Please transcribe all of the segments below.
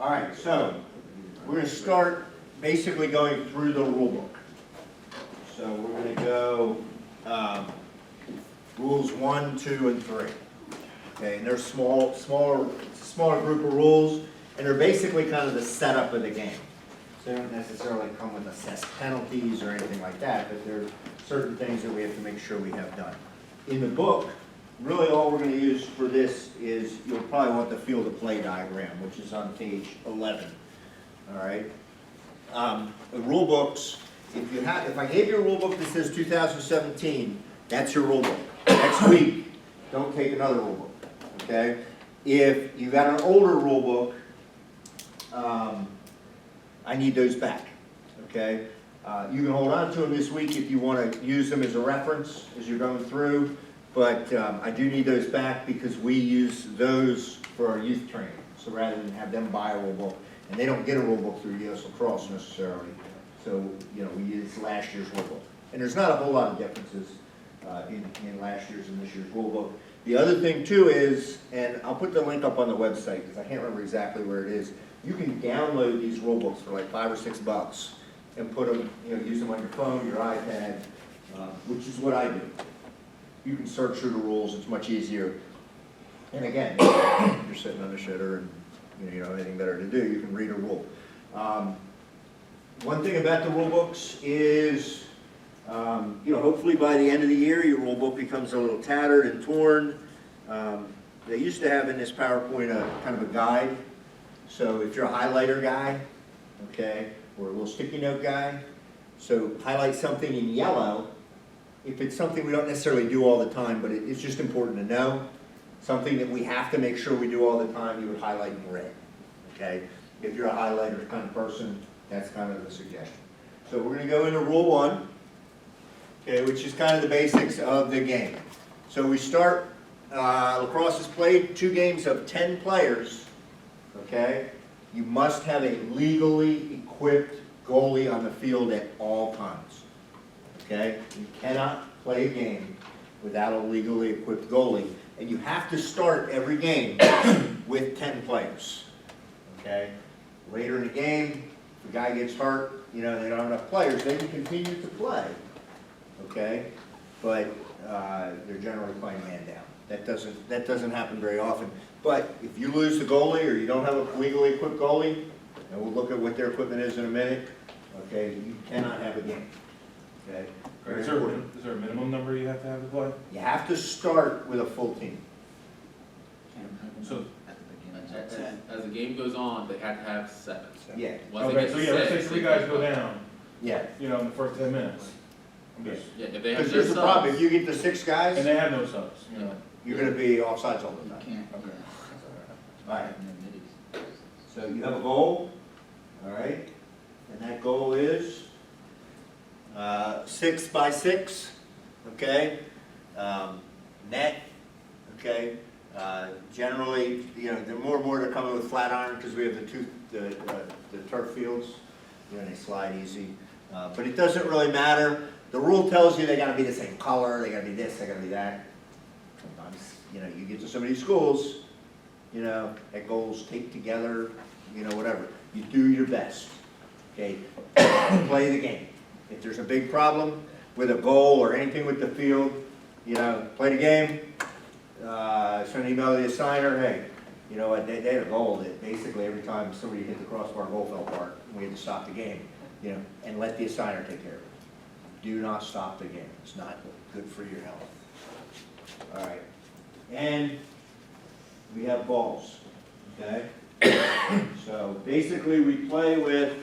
All right, so we're going to start basically going through the rule book. So we're going to go rules 1, 2, and 3. Okay, and they're smaller group of rules, and they're basically kind of the setup of the game. So they don't necessarily come with assessed penalties or anything like that, but there are certain things that we have to make sure we have done. In the book, really all we're going to use for this is, you'll probably want the field of play diagram, which is on page 11. All right. The rule books, if I gave you a rule book that says 2017, that's your rule book. Next week, don't take another rule book. Okay. If you got an older rule book, I need those back. Okay. You can hold on to them this week if you want to use them as a reference as you're going through. But I do need those back because we use those for our youth training. So rather than have them buy a rule book, and they don't get a rule book through US Lacrosse necessarily. So, you know, we use last year's rule book. And there's not a whole lot of differences in last year's and this year's rule book. The other thing too is, and I'll put the link up on the website because I can't remember exactly where it is. You can download these rule books for like $5 or $6 and put them, you know, use them on your phone, your iPad, which is what I do. You can search through the rules, it's much easier. And again, if you're sitting on a shitter and you don't have anything better to do, you can read a rule. One thing about the rule books is, hopefully by the end of the year, your rule book becomes a little tattered and torn. They used to have in this PowerPoint a kind of a guide. So if you're a highlighter guy, okay, or a little sticky note guy, so highlight something in yellow. If it's something we don't necessarily do all the time, but it's just important to know, something that we have to make sure we do all the time, you would highlight in red, okay? If you're a highlighter kind of person, that's kind of the suggestion. So we're going to go into Rule 1, okay, which is kind of the basics of the game. So we start, lacrosse is played 2 games of 10 players, okay? You must have a legally equipped goalie on the field at all times. Okay? You cannot play a game without a legally equipped goalie. And you have to start every game with 10 players. Okay? Later in the game, if the guy gets hurt, they don't have enough players, they can continue to play. Okay? But they're generally playing man down. That doesn't happen very often. But if you lose the goalie or you don't have a legally equipped goalie, and we'll look at what their equipment is in a minute, okay, you cannot have a game. Okay. Is there a minimum number you have to play? You have to start with a full team. So as the game goes on, they have to have 7. Yeah. Once okay, they so get yeah, to let's say 6, 3 guys go down, Yeah. in the first 10 minutes. Yeah, if they have Because there's a problem. If you get to 6 guys, And they have no subs. you're going to be offsides all the time. Can't. Okay. All right. So you have a goal, all right, and that goal is 6 by 6, okay, net, okay. Generally, the more and more they're coming with flat iron because we have the turf fields, they slide easy, but it doesn't really matter. The rule tells you they got to be the same color, they got to be this, they got to be that. Sometimes, you get to some of these schools, that goals taped together, whatever. You do your best, okay? Play the game. If there's a big problem with a goal or anything with the field, play the game. Send an email to the assigner. Hey, you know what? They had a goal that basically every time somebody hit the crossbar, goal fell apart, and we had to stop the game. And let the assigner take care of it. Do not stop the game. It's not good for your health. All right. And we have balls. Okay. So basically, we play with.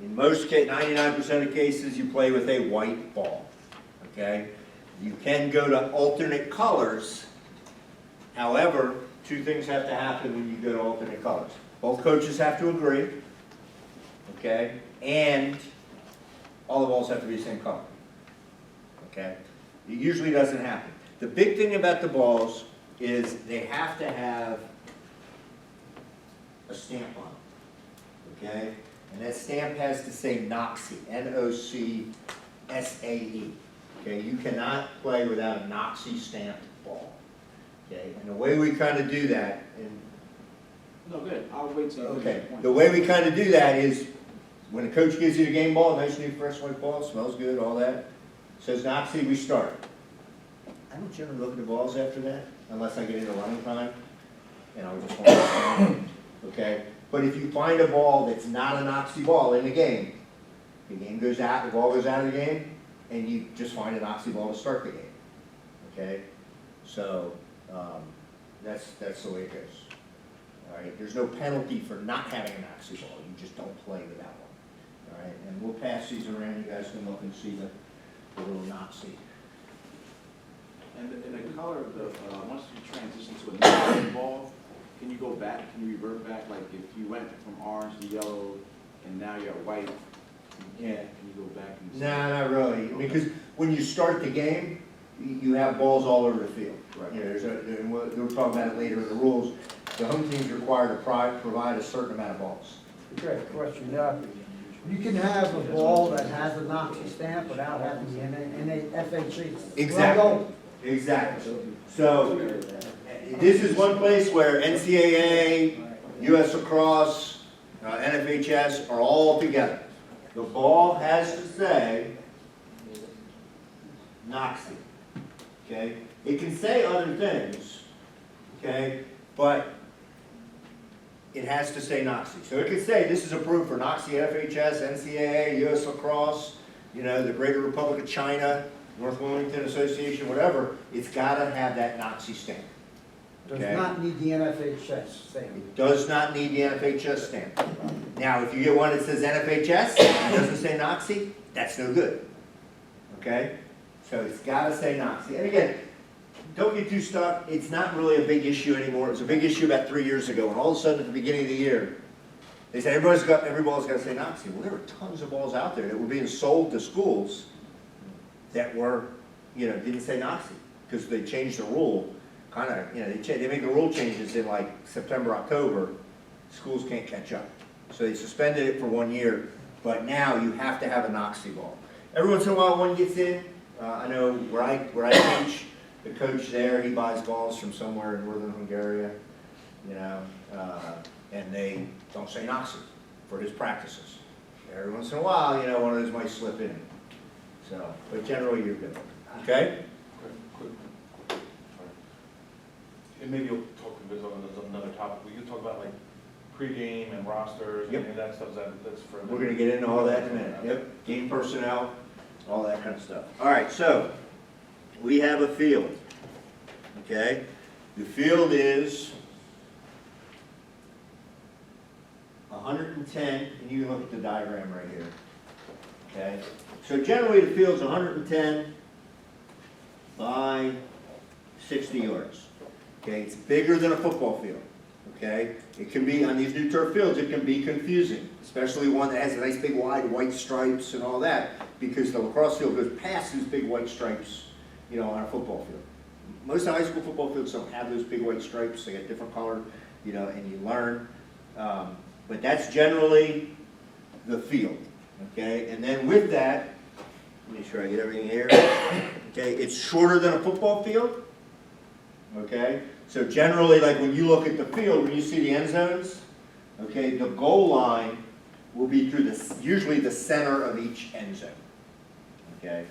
In most cases, 99% of cases, you play with a white ball, okay? You can go to alternate colors. However, 2 things have to happen when you go to alternate colors. Both coaches have to agree, okay? And all the balls have to be the same color, okay? It usually doesn't happen. The big thing about the balls is they have to have a stamp on them, okay? And that stamp has to say NOCSAE, N-O-C-S-A-E. Okay, you cannot play without a NOCSAE stamped ball. Okay, and the way we kind of do that, and No, good, I'll wait till you finish Okay, your point. the way we kind of do that is, when the coach gives you the game ball, nice new fresh white ball, smells good, all that, says Noxie, we start. I don't generally look at the balls after that, unless I get into running time, and I just want to stand, okay? But if you find a ball that's not a Noxie ball in the game goes out, the ball goes out of the game, and you just find a Noxie ball to start the game, okay? So, that's the way it goes. All right, there's no penalty for not having an Noxie ball, you just don't play without one. All right, and we'll pass these around, you guys can look and see the little Noxie. And the color of the, once you transition to a Noxie ball, can you go back, can you revert back, like if you went from orange to yellow and now you're white? Yeah. Can you go back and? Nah, not really, because when you start the game, you have balls all over the field. Right. You know, and we'll talk about it later in the rules. The home team's required to provide a certain amount of balls. Okay, question. You can have a ball that has a Nazi stamp without having the FHC Exactly. logo. Exactly. So, this is one place where NCAA, US Lacrosse, NFHS are all together. The ball has to say Noxie, okay? It can say other things, okay, but it has to say Noxie. So it can say this is approved for Noxie, FHS, NCAA, US Lacrosse, you know, the Greater Republic of China, North Wilmington Association, whatever. It's got to have that Noxie stamp. Does Okay? not need the NFHS stamp. It does not need the NFHS stamp. Now, if you get one that says NFHS and doesn't say Noxie, that's no good. Okay? So it's got to say Noxie. And again, don't get too stuck. It's not really a big issue anymore. It was a big issue about 3 years ago, and all of a sudden at the beginning of the year, they said every ball's got to say Noxie. Well, there were tons of balls out there that were being sold to schools that were, you know, didn't say Noxie because they changed the rule. Kind of, you know, they make the rule changes in like September, October. Schools can't catch up, so they suspended it for 1 year. But now you have to have a Noxie ball. Every once in a while, one gets in. I know where I teach. The coach there, he buys balls from somewhere in northern Hungary, you know, and they don't say Noxie for his practices. Every once in a while, you know, one of those might slip in. So, but generally you're good. Okay? Quick. And maybe you'll talk a bit on another topic. We could talk about like pregame and rosters Yep. and that stuff. That's for. We're gonna get into all that in a minute. Yep, game personnel, all that kind of stuff. All right, so we have a field, okay? The field is 110, and you can look at the diagram right here, okay? So generally the field's 110 by 60 yards, okay? It's bigger than a football field, okay? It can be, on these new turf fields, it can be confusing, especially one that has nice big wide white stripes and all that, because the lacrosse field goes past these big white stripes, you know, on a football field. Most high school football fields don't have those big white stripes, they got different color, you know, and you learn. But that's generally the field, okay? And then with that, make sure I get everything here, okay? It's shorter than a football field, okay? So generally, like when you look at the field, when you see the end zones, okay, the goal line will be through usually the center of each end zone, okay?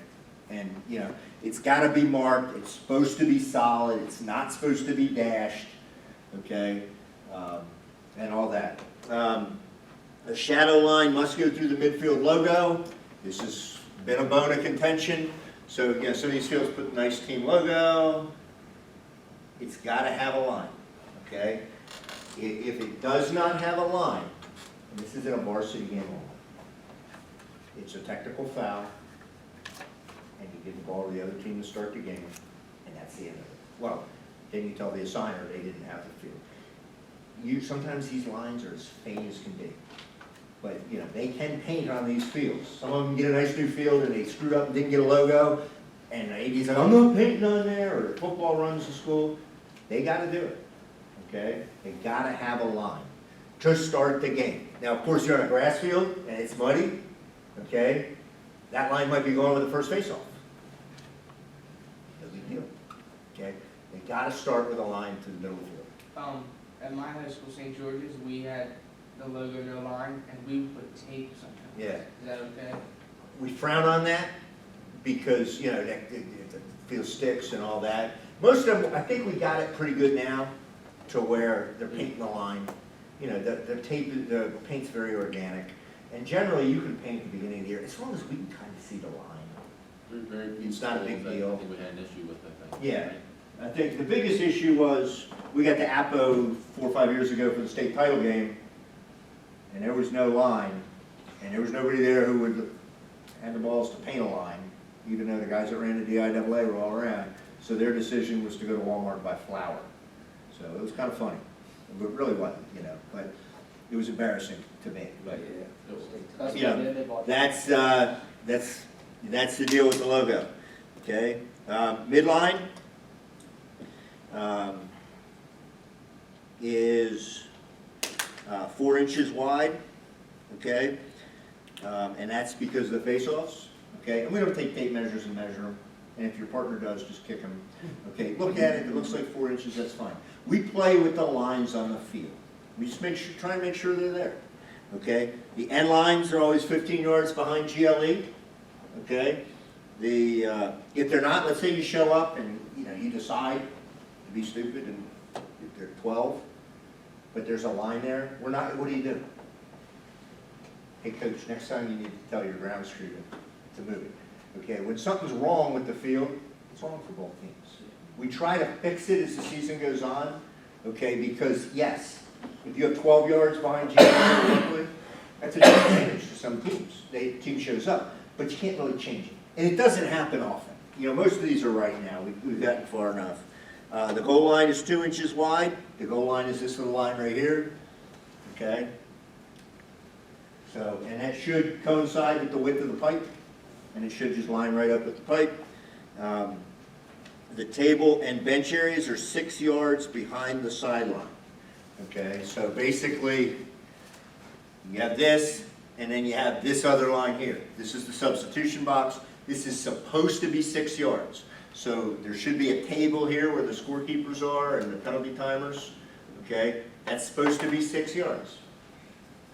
And, you know, it's got to be marked, it's supposed to be solid, it's not supposed to be dashed, okay, and all that. A shadow line must go through the midfield logo. This has been a bone of contention. So, you know, some of these fields put a nice team logo. It's got to have a line, okay? If it does not have a line, and this isn't a varsity game, it's a technical foul, and you give the ball to the other team to start the game, and that's the end of it. Well, then you tell the assigner they didn't have the field. Sometimes these lines are as faint as can be, but you know they can paint on these fields. Some of them get a nice new field and they screwed up and didn't get a logo, and the AD's like, I'm not painting on there, or football runs the school. They got to do it, okay? They got to have a line to start the game. Now, of course, you're on a grass field and it's muddy, okay? That line might be going with the first face-off. No big deal, okay? They got to start with a line to the middle of the field. at my high school, St. George's, we had the logo no line, and we would put tape sometimes. Yeah. Is that okay? We frown on that because, you know, the field sticks and all that. Most of them, I think we got it pretty good now to where they're painting the line. You know, the paint's very organic. And generally, you can paint at the beginning of the year, as long as we can kind of see the line. Very few It's not a big schools that deal. I think we had an issue with, I think. Yeah. I think the biggest issue was, we got the Appo 4 or 5 years ago for the state title game, and there was no line, and there was nobody there who would have the balls to paint a line, even though the guys that ran the DIAA were all around. So their decision was to go to Walmart and buy flour. So it was kind of funny. It really wasn't, you know, but it was embarrassing to me. But That's Yeah. what they bought. that's the deal with the logo, okay? Midline is 4 inches wide, okay? And that's because of the face-offs, okay? And we don't take tape measures and measure them, and if your partner does, just kick them. Okay, look at it, it looks like 4 inches, that's fine. We play with the lines on the field. We just try and make sure they're there, okay? The end lines are always 15 yards behind GLE, okay? If they're not, let's say you show up and, you know, you decide to be stupid and if they're 12, but there's a line there, what do you do? Hey, coach, next time you need to tell your grounds crew to move it. Okay, when something's wrong with the field, it's wrong for both teams. We try to fix it as the season goes on, okay, because yes, if you have 12 yards behind GLE, that's a disadvantage to some teams. The team shows up, but you can't really change it. And it doesn't happen often. You know, most of these are right now. We've gotten far enough. The goal line is 2 inches wide. The goal line is this little line right here, okay? So, and that should coincide with the width of the pipe, and it should just line right up with the pipe. The table and bench areas are 6 yards behind the sideline. Okay, so basically, you have this, and then you have this other line here. This is the substitution box. This is supposed to be 6 yards. So there should be a table here where the scorekeepers are and the penalty timers. Okay, that's supposed to be 6 yards.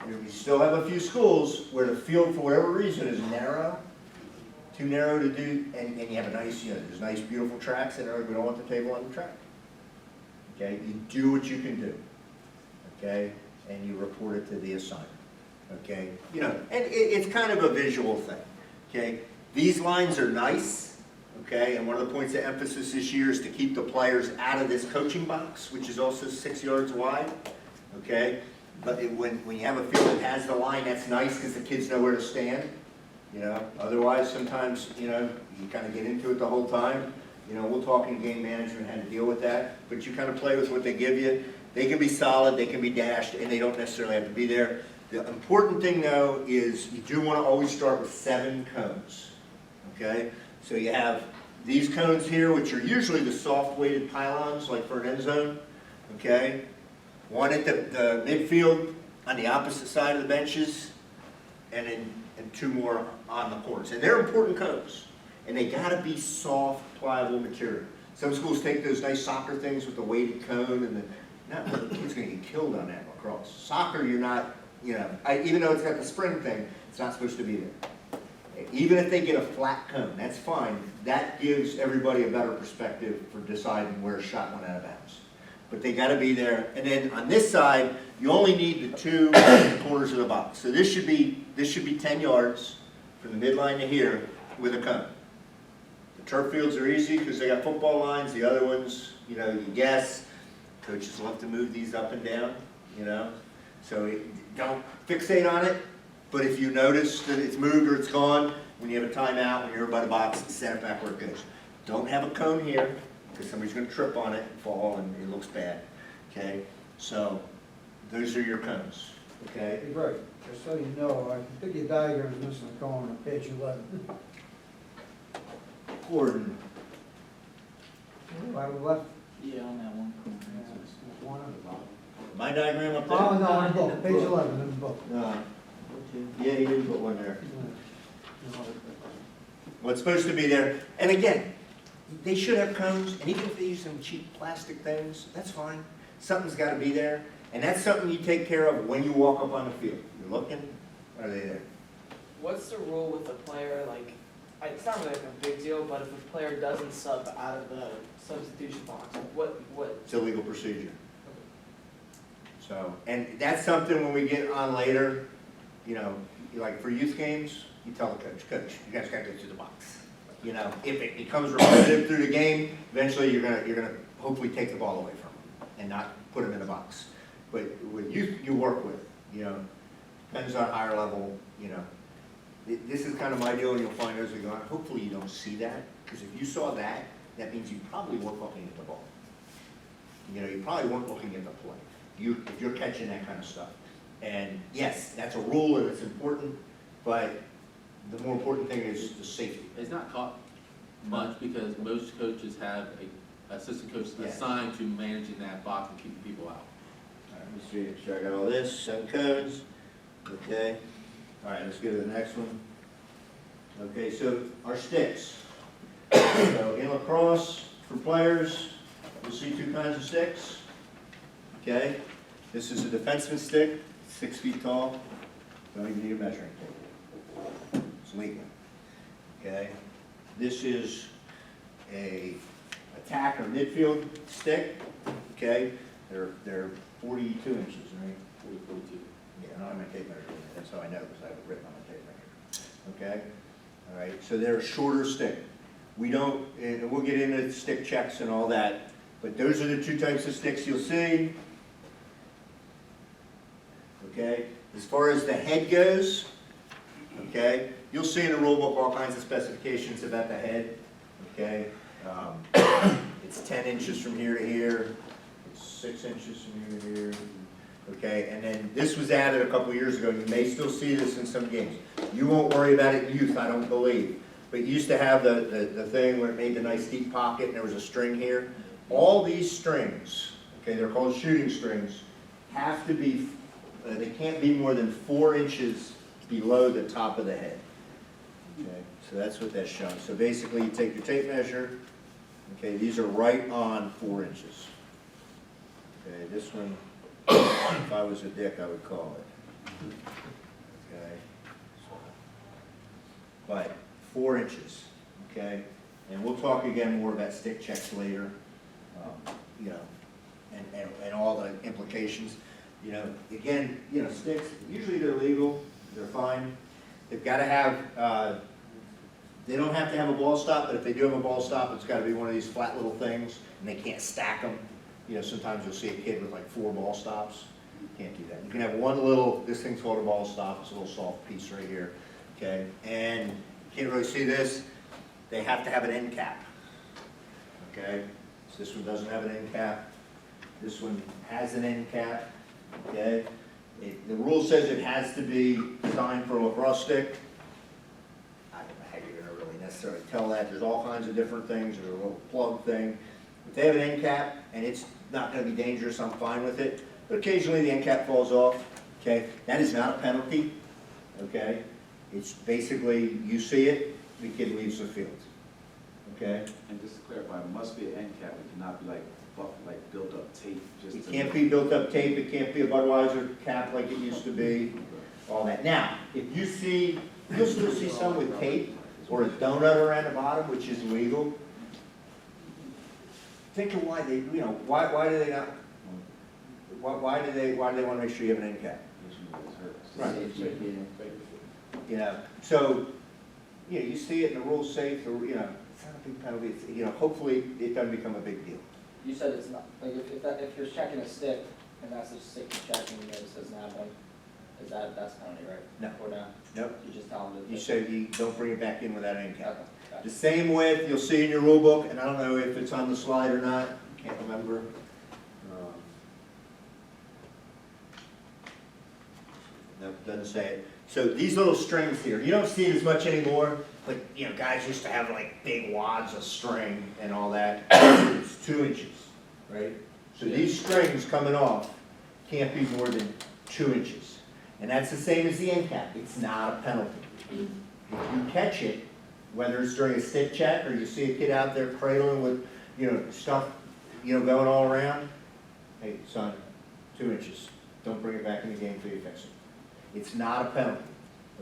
You still have a few schools where the field, for whatever reason, is narrow, too narrow to do, and you have a nice, you know, there's nice, beautiful tracks, and we don't want the table on the track. Okay, you do what you can do. Okay, and you report it to the assignment. Okay, you know, and it's kind of a visual thing. Okay, these lines are nice. Okay, and one of the points of emphasis this year is to keep the players out of this coaching box, which is also 6 yards wide. Okay, but when you have a field that has the line, that's nice because the kids know where to stand. You know, otherwise sometimes, you know, you kind of get into it the whole time. You know, we'll talk in game management how to deal with that, but you kind of play with what they give you. They can be solid, they can be dashed, and they don't necessarily have to be there. The important thing, though, is you do want to always start with 7 cones, okay? So you have these cones here, which are usually the soft-weighted pylons, like for an end zone, okay? One at the midfield on the opposite side of the benches, and then 2 more on the courts. And they're important cones, and they got to be soft, pliable material. Some schools take those nice soccer things with the weighted cone, and the kid's going to get killed on that lacrosse. Soccer, you're not, you know, even though it's got the spring thing, it's not supposed to be there. Even if they get a flat cone, that's fine. That gives everybody a better perspective for deciding where a shot went out of bounds. But they got to be there. And then on this side, you only need the 2 corners of the box. So this should be 10 yards from the midline to here with a cone. The turf fields are easy because they got football lines. The other ones, you know, you guess. Coaches love to move these up and down, you know. So don't fixate on it. But if you notice that it's moved or it's gone, when you have a timeout, when you're by the box, send it back where it goes. Don't have a cone here, because somebody's going to trip on it and fall, and it looks bad. Okay? So those are your cones. Okay? Hey, Greg, just so you know, I think your diagram is missing a cone on page 11. Gordon. By the left, Yeah, on that one. there's one on the bottom. My diagram up there? Oh, no, in the book, page 11 in the book. No. Yeah, he didn't put one there. Well, it's supposed to be there. And again, they should have cones, and even if they use some cheap plastic things, that's fine. something's gotta be there, and that's something you take care of when you walk up on the field. You're looking, are they there? What's the rule with the player, like, it's not really like a big deal, but if a player doesn't sub out of the substitution box, what? It's a legal procedure. So, and that's something when we get on later, you know, like for youth games, you tell the coach, you guys gotta go through the box. You know, if it becomes repetitive through the game, eventually you're gonna hopefully take the ball away from them and not put them in a box. But with youth, you work with, you know, depends on higher level, you know. This is kind of my deal, and you'll find as we go on, hopefully you don't see that, because if you saw that, that means you probably weren't looking at the ball. You know, you probably weren't looking at the play, if you're catching that kind of stuff. And yes, that's a rule and it's important, but the more important thing is the safety. It's not caught much because most coaches have a assistant coach Yeah. assigned to managing that box and keeping people out. All right, let's make sure I got all this, 7 codes, okay. All right, let's go to the next one. Okay, so our sticks. So in lacrosse, for players, you'll see 2 kinds of sticks. Okay, this is a defenseman stick, 6 feet tall, don't even need a measuring tape. It's legal. Okay, this is a attack or midfield stick. Okay, they're 42 inches, right? 42. Yeah, I don't have my tape measure with me, that's how I know, because I have it written on my tape measure. Okay, all right, so they're a shorter stick. We don't, and we'll get into stick checks and all that, but those are the 2 types of sticks you'll see. Okay, as far as the head goes, okay, you'll see in the rule book all kinds of specifications about the head, okay? It's 10 inches from here to here, it's 6 inches from here to here. Okay, and then this was added a couple years ago. You may still see this in some games. You won't worry about it in youth, I don't believe. But you used to have the thing where it made the nice deep pocket and there was a string here. All these strings, okay, they're called shooting strings, have to be, they can't be more than 4 inches below the top of the head. Okay, so that's what that's showing. So basically you take your tape measure, okay, these are right on 4 inches. Okay, this one, if I was a dick, I would call it. Okay. But 4 inches, okay? And we'll talk again more about stick checks later, you know, and all the implications. You know, again, you know, sticks, usually they're legal, they're fine. They've got to have, they don't have to have a ball stop, but if they do have a ball stop, it's got to be one of these flat little things, and they can't stack them. You know, sometimes you'll see a kid with like 4 ball stops. You can't do that. You can have one little, this thing's called a ball stop, it's a little soft piece right here, okay? And you can't really see this, they have to have an end cap, okay? So this one doesn't have an end cap. This one has an end cap, okay? The rule says it has to be designed for a lacrosse stick. I don't know how you're gonna really necessarily tell that. There's all kinds of different things. There's a little plug thing. If they have an end cap and it's not gonna be dangerous, I'm fine with it. But occasionally the end cap falls off, okay? That is not a penalty, okay? It's basically, you see it, the kid leaves the field, okay? And just to clarify, it must be an end cap, it cannot be like built up tape, just. It can't be built up tape, it can't be a Budweiser cap like it used to be, all that. Now, if you see, you'll still see some with tape or a donut around the bottom, which is legal. Think of why they, you know, why do they not, why do they want to make sure you have an end cap? Right. You know, so, you know, you see it and the rule's safe, or, you know, it's not a big penalty, it's, you know, hopefully it doesn't become a big deal. You said it's not, like, if you're checking a stick, and that's the stick you're checking, and it doesn't have one, that's a penalty, right? No. Or no? Nope. You just tell them to. You say you don't bring it back in without an end cap. Okay, gotcha. The same width, you'll see in your rule book, and I don't know if it's on the slide or not, can't remember. No, doesn't say it. So these little strings here, you don't see it as much anymore, but, you know, guys used to have like big wads of string and all that. It's 2 inches, right? So these strings coming off can't be more than 2 inches. And that's the same as the end cap, it's not a penalty. If you catch it, whether it's during a stick check or you see a kid out there cradling with, you know, stuff, you know, going all around, hey, son, 2 inches, don't bring it back in the game until you fix it. It's not a penalty,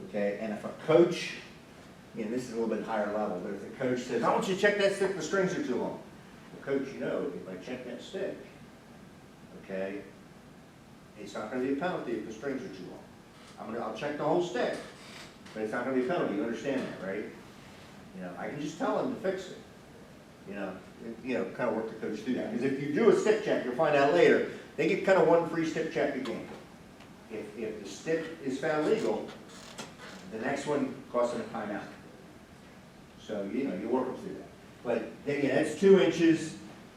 okay? And if a coach, and this is a little bit higher level, but if the coach says, I want you to check that stick, the strings are too long. Well, coach, you know, if I check that stick, okay, it's not gonna be a penalty if the strings are too long. I'll check the whole stick, but it's not gonna be a penalty, you understand that, right? You know, I can just tell him to fix it. You know, kind of work the coach through that. Because if you do a stick check, you'll find out later, they get kind of 1 free stick check a game. If the stick is found legal, the next one costs them a timeout. So, you know, you work them through that. But, again, that's 2 inches,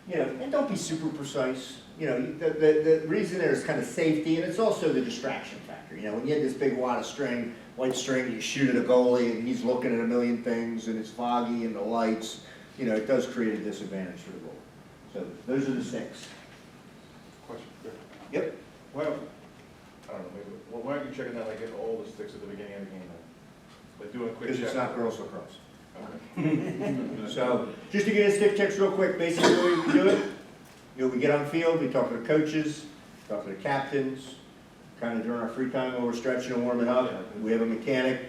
you know, and don't be super precise. You know, the reason there is kind of safety, and it's also the distraction factor. You know, when you have this big wad of string, white string, you shoot at a goalie, and he's looking at a million things, and it's foggy, and the lights, you know, it does create a disadvantage for the goalie. So, those are the sticks. Question. Yep. Well, I don't know, maybe, well, why aren't you checking that, like, at all the sticks at the beginning of the game then? Like doing a quick check? Because it's not girls lacrosse. Okay. So, just to get into stick checks real quick, basically the way we do it, you know, we get on the field, we talk to the coaches, talk to the captains, kind of during our free time while we're stretching and warming up. We have a mechanic,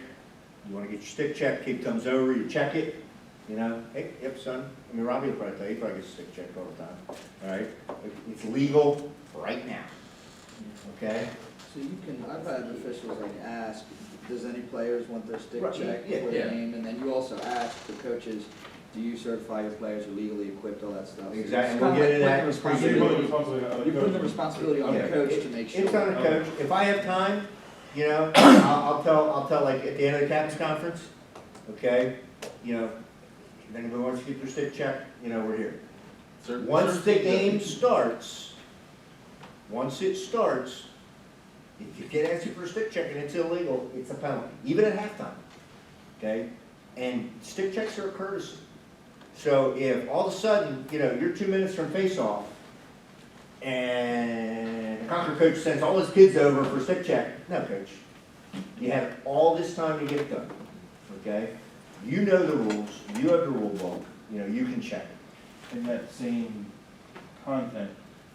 you want to get your stick checked, kid comes over, you check it, you know, hey, yep, son, I mean, Robbie will probably tell you, he probably gets a stick checked all the time, all right? It's legal right now, okay? So you can, I've had officials like ask, does any players want their stick Right, checked yeah, before the yeah. game? And then you also ask the coaches, do you certify your players are legally equipped, all that stuff? So Exactly, it's we'll kinda get into like that. putting So you put the responsibility- responsibility on the You put the coach. responsibility on the Yeah, coach to make sure. It's on the coach. If I have time, you know, I'll tell like at the end of the captain's conference, okay, you know, if anybody wants to get their stick checked, you know, we're here. Once the game starts, if you get asked you for a stick check and it's illegal, it's a penalty, even at halftime, okay? And stick checks are a courtesy. So if all of a sudden, you know, you're 2 minutes from face-off, and the Concord coach sends all his kids over for a stick check, no, coach. You have all this time to get it done, okay? You know the rules, you have the rule book, you know, you can check it. In that same content,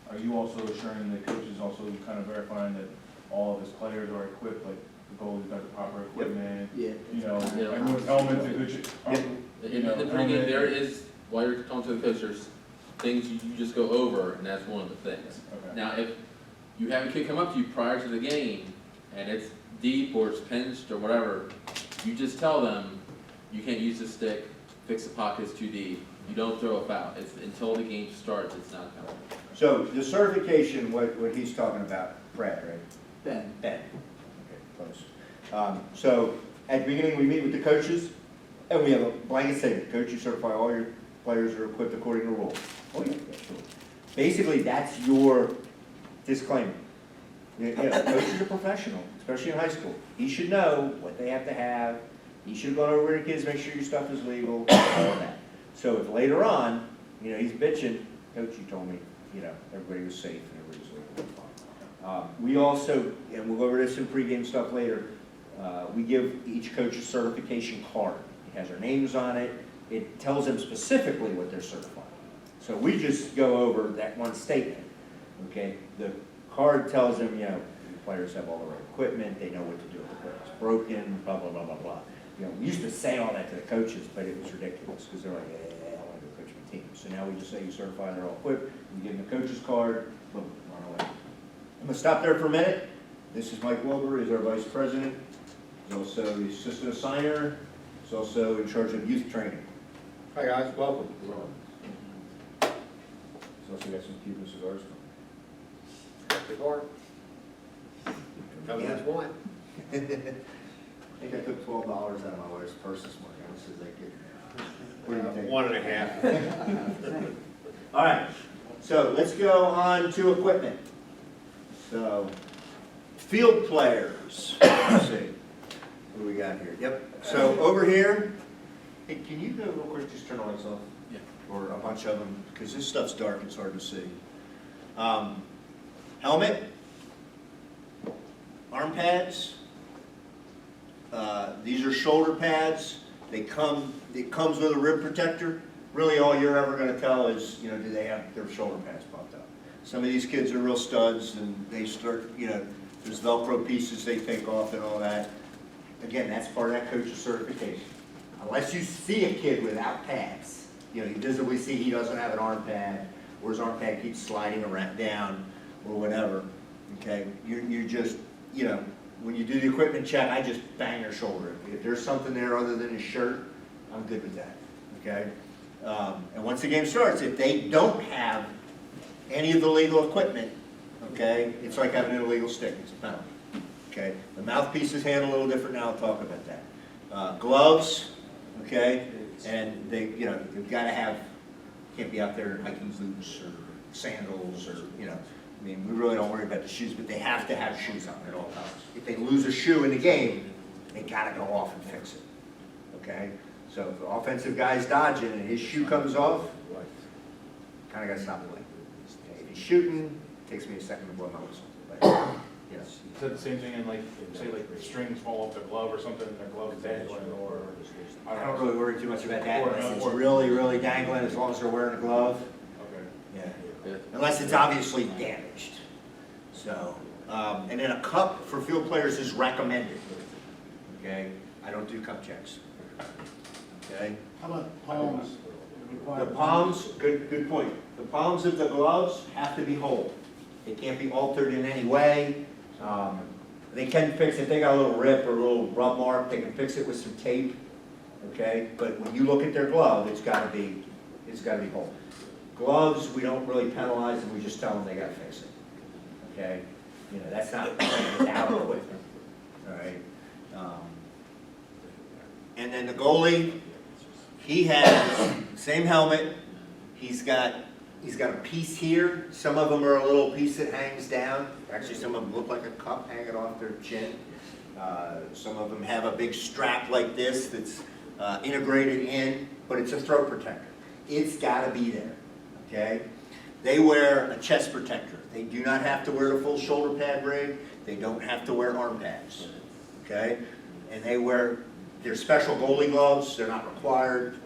are you also assuring the coaches also kind of verifying that all of his players are equipped, like the goalie's got the proper equipment? Yeah. You know, Yeah. everyone's helmets and good shit. Yep. In the pregame, there is, while you're talking to the coach, there's things you just go over, and that's one of the things. Okay. Now, if you have a kid come up to you prior to the game, and it's deep or it's pinched or whatever, you just tell them, you can't use the stick, fix the pocket, it's too deep. You don't throw a foul. It's until the game starts, it's not coming. So the certification, what he's talking about, Brad, right? Ben, Ben. Okay, close. So at the beginning, we meet with the coaches, and we have a blanket statement. Coach, you certify all your players are equipped according to rules. Oh, yeah, sure. Basically, that's your disclaimer. You know, coaches are professional, especially in high school. He should know what they have to have. He should have gone over to kids, make sure your stuff is legal, all of that. So if later on, you know, he's bitching, coach, you told me, you know, everybody was safe and everybody was legal, fine. We also, and we'll go over this in pregame stuff later, we give each coach a certification card. It has their names on it. It tells them specifically what they're certified. So we just go over that one statement, okay? The card tells them, you know, the players have all the right equipment, they know what to do if the equipment's broken, blah, blah, blah, blah, blah. You know, we used to say all that to the coaches, but it was ridiculous, because they're like, I want to go coach my team. So now we just say you certify they're all equipped, we give them the coach's card, boom, run away. I'm gonna stop there for a minute. This is Mike Wilbur, he's our vice president. He's also the assistant assigner. He's also in charge of youth training. Hi guys, welcome. He's also got some Cuban cigars. Cigar. Come as one. I think I took $12 out of my wife's purse this morning. How much does that get? What do you think? 1.5. All right, so let's go on to equipment. So, field players. Let's see. What do we got here? Yep. So over here, hey, can you go real quick, just turn the lights off? Yeah. Or a bunch of them, because this stuff's dark, it's hard to see. Helmet, arm pads. These are shoulder pads. It comes with a rib protector. Really all you're ever gonna tell is, you know, do they have their shoulder pads popped up? some of these kids are real studs and they start, there's Velcro pieces they take off and all that. Again, that's part of that coach's certification. Unless you see a kid without pads, you visibly see he doesn't have an arm pad, or his arm pad keeps sliding around down, or whatever, okay? You're just, when you do the equipment check, I just bang their shoulder. If there's something there other than his shirt, I'm good with that, okay? And once the game starts, if they don't have any of the legal equipment, okay, it's like having an illegal stick, it's a penalty, okay? The mouthpiece is handled a little different now, I'll talk about that. Gloves, okay, and they've got to have, can't be out there in hiking boots or sandals or, I mean, we really don't worry about the shoes, but they have to have shoes on at all times. If they lose a shoe in the game, they got to go off and fix it, okay? So if the offensive guy's dodging and his shoe comes off, kind of got to stop the play. Okay, if he's shooting, it takes me a second to blow my whistle. But, Is that the same thing in say the strings fall off their glove or something and their glove is dangling or? I don't really worry too much about that Or- unless it's or- really, really dangling, as long as they're wearing a glove. Okay. Yeah. Unless it's obviously damaged. So, and then a cup for field players is recommended. Okay? I don't do cup checks. Okay? How about palms? The palms, good point. The palms of the gloves have to be whole. They can't be altered in any way. They can fix it, if they got a little rip or a little rub mark, they can fix it with some tape, okay? But when you look at their glove, it's gotta be whole. Gloves, we don't really penalize them, we just tell them they gotta fix it, okay? That's not without equipment, all right? And then the goalie, he has same helmet, he's got a piece here. Some of them are a little piece that hangs down. Actually, some of them look like a cup hanging off their chin. Some of them have a big strap like this that's integrated in, but it's a throat protector. It's got to be there, okay? They wear a chest protector. They do not have to wear the full shoulder pad rig. They don't have to wear arm pads, okay? And they wear their special goalie gloves. They're not required.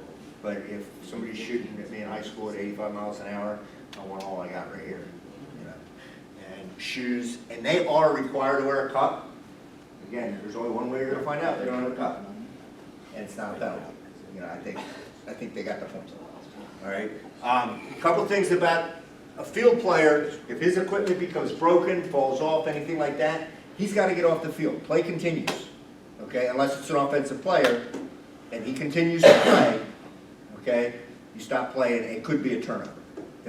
But if somebody's shooting at me in high school at 85 miles an hour, I want all I got right here, And shoes, and they are required to wear a cup. Again, there's only one way you're going to find out they don't have a cup, and it's not a penalty. I think they got the point. All right. A couple things about a field player: if his equipment becomes broken, falls off, anything like that, he's got to get off the field. Play continues. Okay, unless it's an offensive player, and he continues to play. Okay, you stop playing, it could be a turnover.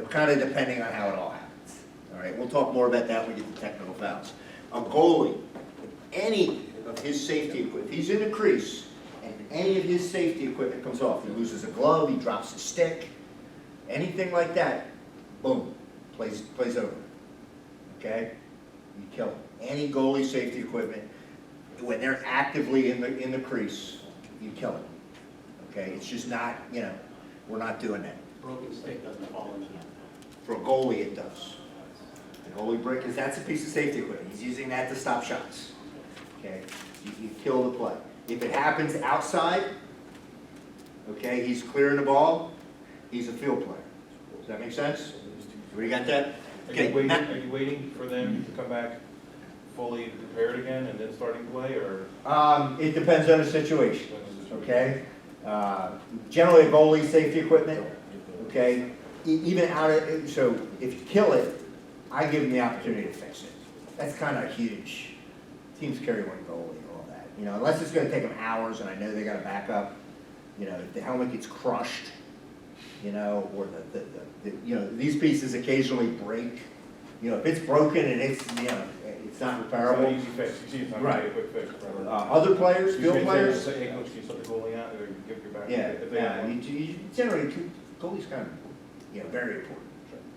Kind of depending on how it all happens. All right, we'll talk more about that when we get to technical fouls. A goalie, if any of his safety equipment, if he's in the crease and any of his safety equipment comes off, he loses a glove, he drops a stick, anything like that, boom, plays over. Okay, you kill him. Any goalie safety equipment, when they're actively in the crease, you kill him. Okay, it's just not, we're not doing that. Broken stick doesn't fall into that. For a goalie, it does. The goalie break, because that's a piece of safety equipment. He's using that to stop shots. Okay, you kill the play. If it happens outside, okay, he's clearing the ball, he's a field player. Does that make sense? Everybody got that? Okay, Are you waiting for them to come back fully prepared again and then starting to play, or? It depends on the situation, okay? Generally, a goalie safety equipment, okay? Even out of, so if you kill it, I give them the opportunity to fix it. That's kind of huge. Teams carry one goalie and all that. Unless it's going to take them hours and I know they got to back up. If the helmet gets crushed, or these pieces occasionally break. If it's broken and it's not It's repairable. not easy fix, you see, it's not Right. a quick fix. Right? Other players, You field can say, players. Say, hey, coach, can you slip the goalie out, or give your back? Yeah, if they have one. you generally, goalie's kind of, very important.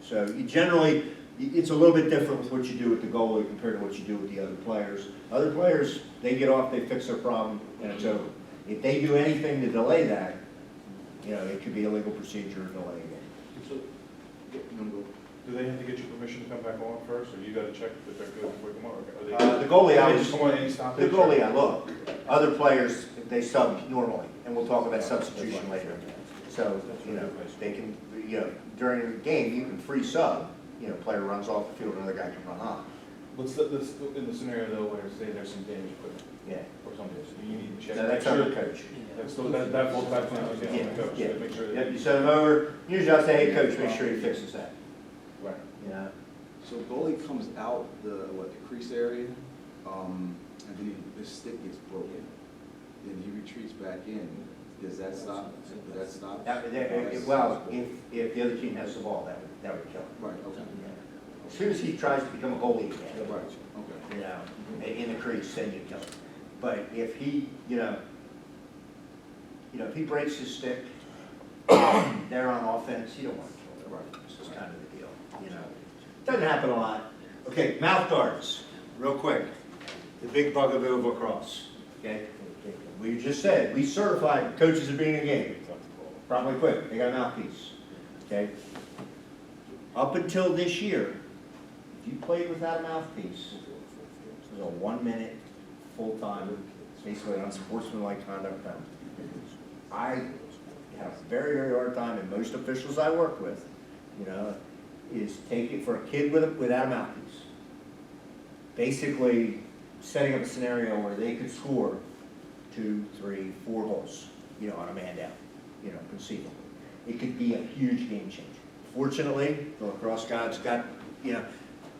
So you generally, it's a little bit different with what you do with the goalie compared to what you do with the other players. Other players, they get off, they fix their problem, and it's over. If they do anything to delay that, it could be a legal procedure or delay again. So, Do they have to get your permission to come back on first, or you gotta check that they're good before you come on? Or are they? The goalie, I They was, just come on any stoppage? the goalie, I look. Other players, they sub normally, and we'll talk about substitution later. So, they can, during the game, you can free sub, you know, player runs off the field, another guy can run on. What's in the scenario though, where say there's some damaged equipment Yeah. or something, so you need to check. So that's make on sure- the coach. That's still, that falls back to the Yeah, coach, yeah. to make sure that. Yep, you send him over, usually I'll say, hey, coach, make sure he fixes that, Right. you know? So goalie comes out the crease area, and then his stick gets broken. Then he retreats back in. Does that stop? Does that stop? Well, if the other team has the ball, that would kill him. Right, okay. As soon as he tries to become a goalie again, Right, okay. you know, in the crease, then you kill him. But if he, you know, if he breaks his stick, they're on offense, you don't want to kill them. Right. This is kind of the deal, you know. Doesn't happen a lot. Okay, mouth guards, real quick. The big bugaboo of lacrosse, okay? We just said, we certified coaches are being in a game. Probably quick, they got a mouthpiece, okay? Up until this year, if you played without a mouthpiece, it was a 1 minute, full-time, basically unsportsmanlike conduct penalty. I have a very, very hard time, and most officials I work with, you know, is take it for a kid without a mouthpiece. Basically, setting up a scenario where they could score 2, 3, 4 goals, you know, on a man down, you know, conceivably. It could be a huge game changer. Fortunately, the lacrosse gods got, you know,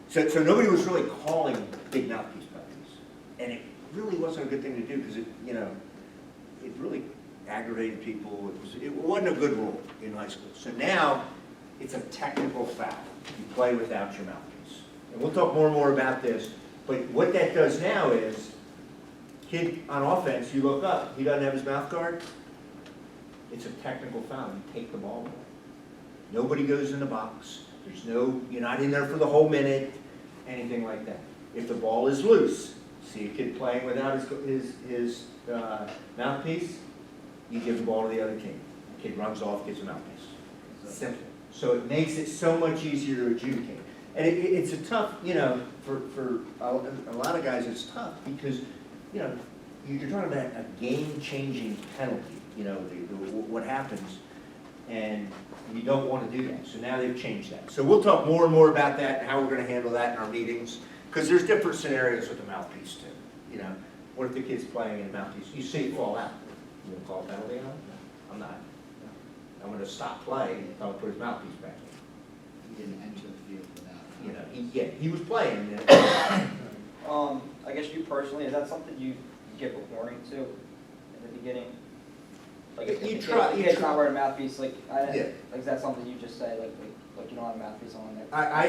so nobody was really calling big mouthpiece penalties. And it really wasn't a good thing to do because it, you know, it really aggravated people. It wasn't a good rule in high school. So now, it's a technical foul. You play without your mouthpiece. And we'll talk more and more about this, but what that does now is, kid on offense, you look up, he doesn't have his mouth guard, it's a technical foul, you take the ball away. Nobody goes in the box, there's no, you're not in there for the whole minute, anything like that. If the ball is loose, see a kid playing without his mouthpiece, you give the ball to the other team. The kid runs off, gets a mouthpiece. Simple. So it makes it so much easier to adjudicate. And it's a tough, you know, for a lot of guys, it's tough because, you know, you're talking about a game-changing penalty, you know, what happens, and you don't want to do that. So now they've changed that. So we'll talk more and more about that and how we're going to handle that in our meetings, because there's different scenarios with the mouthpiece too. You know, what if the kid's playing in a mouthpiece? You see it fall out. You want to call a penalty on it? I'm not. I'm going to stop play and tell him to put his mouthpiece back in. He didn't enter the field without. You know, he was playing. I guess you personally, is that something you give a warning to in the beginning? Like if You the try- kid's not wearing a mouthpiece, like, Yeah. like is that something you just say, like you don't have a mouthpiece on there? I